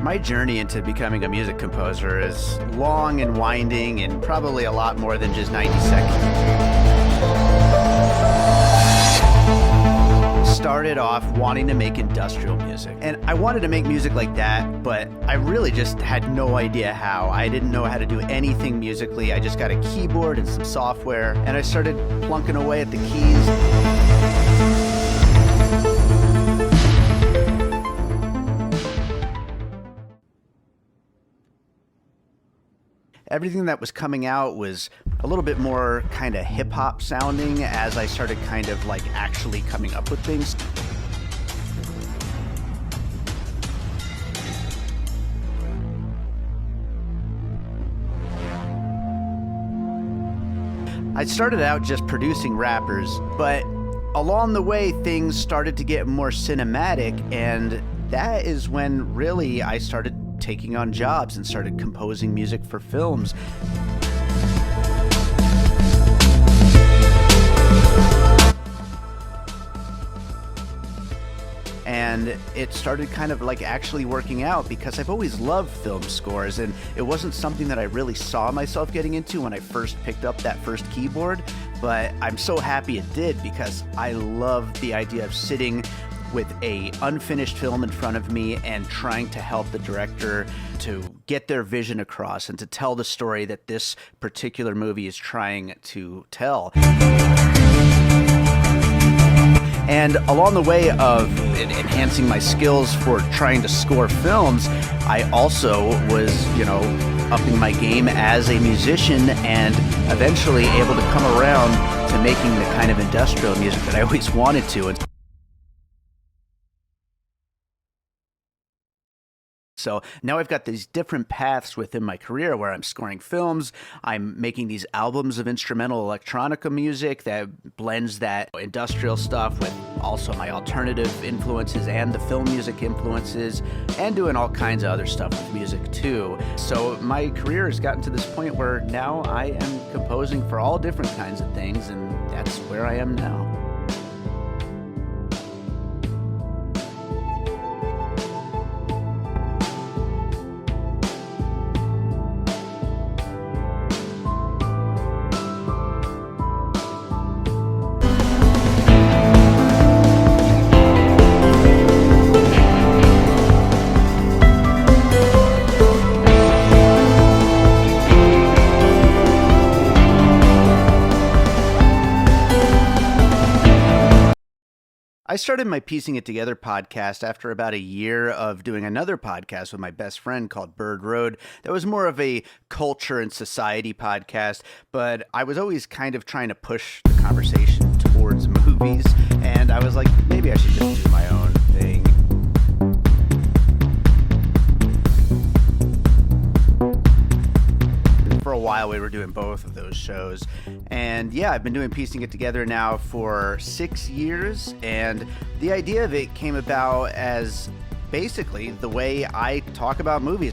My journey into becoming a music composer is long and winding and probably a lot more than just 90 seconds. Started off wanting to make industrial music, and I wanted to make music like that, but I really just had no idea how. I didn't know how to do anything musically. I just got a keyboard and some software, and I started plunking away at the keys. Everything that was coming out was a little bit more kind of hip-hop sounding as I started kind of like actually coming up with things. I started out just producing rappers, but along the way things started to get more cinematic, and that is when really I started taking on jobs and started composing music for films. And it started kind of like actually working out because I've always loved film scores, and it wasn't something that I really saw myself getting into when I first picked up that first keyboard, but I'm so happy it did because I love the idea of sitting with a unfinished film in front of me and trying to help the director to get their vision across and to tell the story that this particular movie is trying to tell. And along the way of enhancing my skills for trying to score films, I also was, upping my game as a musician and eventually able to come around to making the kind of industrial music that I always wanted to. So now I've got these different paths within my career where I'm scoring films, I'm making these albums of instrumental electronica music that blends that industrial stuff with also my alternative influences and the film music influences, and doing all kinds of other stuff with music too. So my career has gotten to this point where now I am composing for all different kinds of things, and that's where I am now. I started my Piecing It Together podcast after about a year of doing another podcast with my best friend called Bird Road. That was more of a culture and society podcast, but I was always kind of trying to push the conversation towards movies, and I was like, maybe I should just do my own thing. For a while we were doing both of those shows, and yeah, I've been doing Piecing It Together now for 6 years, and the idea of it came about as basically the way I talk about movies.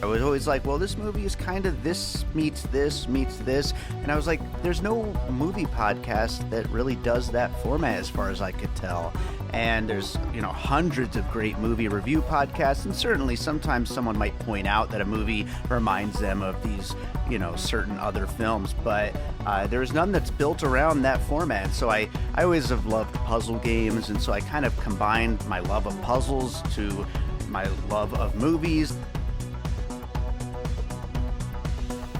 I was always like, well, this movie is kind of this meets this, and I was like, there's no movie podcast that really does that format as far as I could tell. And there's, hundreds of great movie review podcasts, and certainly sometimes someone might point out that a movie reminds them of these, certain other films, but there's none that's built around that format. So I always have loved puzzle games, and so I kind of combined my love of puzzles to my love of movies,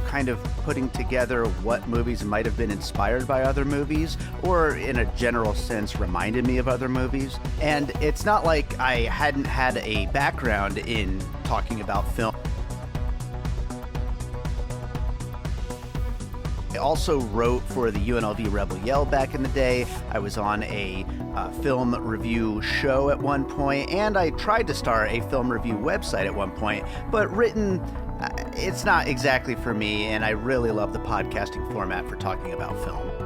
kind of putting together what movies might have been inspired by other movies, or in a general sense reminded me of other movies. And it's not like I hadn't had a background in talking about film. I also wrote for the UNLV Rebel Yell back in the day. I was on a film review show at one point, and I tried to start a film review website at one point, but written, it's not exactly for me, and I really love the podcasting format for talking about film.